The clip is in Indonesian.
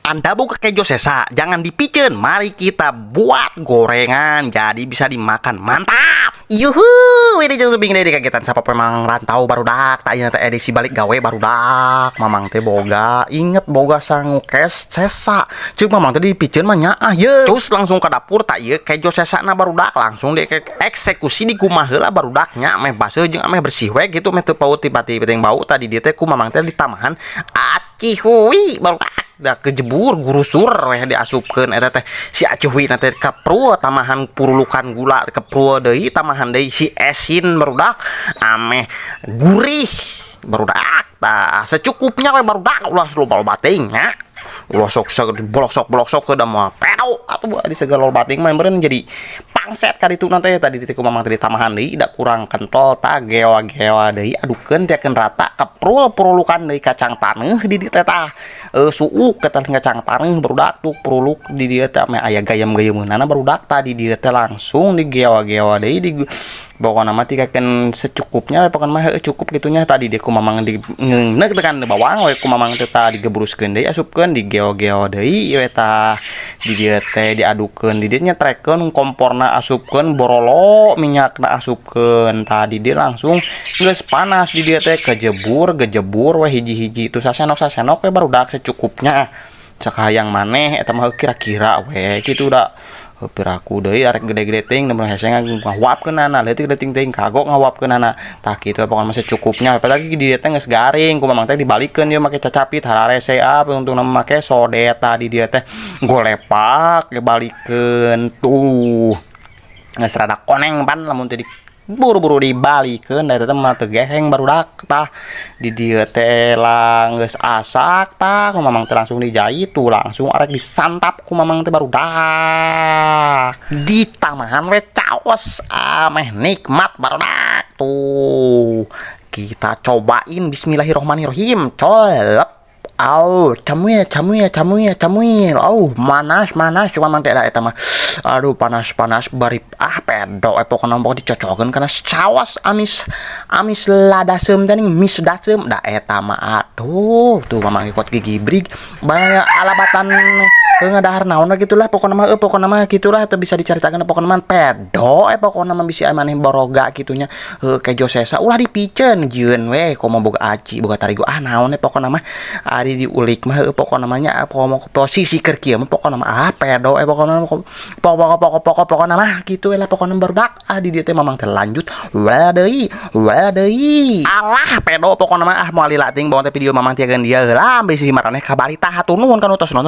Anda buka kejo sesa, jangan dipicen. Mari kita buat gorengan, jadi bisa dimakan. Mantap! Yuhu, ini jauh sebing dari kagetan siapa memang rantau barudak. Tak ingat edisi balik gawe barudak. Mamang teh boga, inget boga sangukes sesa. Cuk mamang teh dipicen mah nyaah ye. Terus langsung ke dapur tak ye kejo sesa na barudak langsung di eksekusi di kumah heula barudaknya meh baseuh jeung ameh bersih we gitu meh teu paut tiba-tiba teh bau tadi dia teh ku mamang teh di tamahan acihui barudak da kejebur gurusur weh diasupkeun eta teh si acuhui na teh kaprua tamahan purulukan gula kaprua deui tamahan deui si esin barudak ameh gurih barudak tah secukupnya we barudak ulah loba teuing nya ulah sok bolok-sok ke da moal pedo atuh di segala bating mah meureun jadi pangset ka ditu nanti tadi titik mamang tadi tamahan deui da kurang kentol ta gewa-gewa deui adukeun teakeun rata keprul-prulukan deui kacang taneuh di dieu teh tah suuk ke kacang taneuh barudak tuh pruluk di dieu teh ame aya gayam-gayameunana barudak tadi dieu teh langsung di gewa-gewa deui di pokona mah tikakeun secukupnya pokona mah cukup gitunya tadi dia ku mamang di ngeuneg tekan bawang we ku mamang teh tah digebruskeun deui asupkeun di geo-geo deui we tah di dieu teh diadukeun di dieu nyetrekeun komporna asupkeun borolo minyakna asupkeun tadi dia langsung geus panas di dieu teh gejebur we hiji-hiji itu sasenok we barudak secukupnya sakayang maneh eta mah kira-kira we kitu da piraku deui arek gede-gede ting nemen hese ngawapkeunana leutik ting kagok ngawapkeunana tah kitu pokona masih cukupnya apalagi di dieu teh geus garing ku mamang teh dibalikeun ieu make cacapit hararese untung make sodet tadi dia teh golepak dibalikeun tuh geus rada koneng pan lamun teh buru-buru dibalikeun da eta mah teu geheng barudak tah di dieu teh geus asak tah ku mamang teh langsung dijahit tuh langsung arek disantap ku mamang teh barudak di tamahan we caos ameh nikmat barudak tuh kita cobain bismillahirrahmanirrahim colep. Oh, camuil. Oh, manas cuma mantek da eta mah. Aduh, panas bari pedo pokona pokok dicocokeun kana saos amis lada seum teh mis daseum da eta mah aduh tuh mamang ikut gigibrig baya alabatan ngadahar naon gitulah pokona mah gitulah teu bisa dicaritakeun pokona mah pedo pokona mah bisi maneh boroga gitunya kejo sesa ulah dipiceun jieun we komo boga aci boga tarigo naon pokona mah diulik mah pokona mah nya posisi keur kieu mah pokona mah pedo pokona mah kitu lah pokona barudak di dieu teh mamang teh lanjut we deui alah pedo pokona mah moal lilating bawa teh video mamang tiakeun dia heula bisi maraneh kabarita hatur nuhun kana tos nonton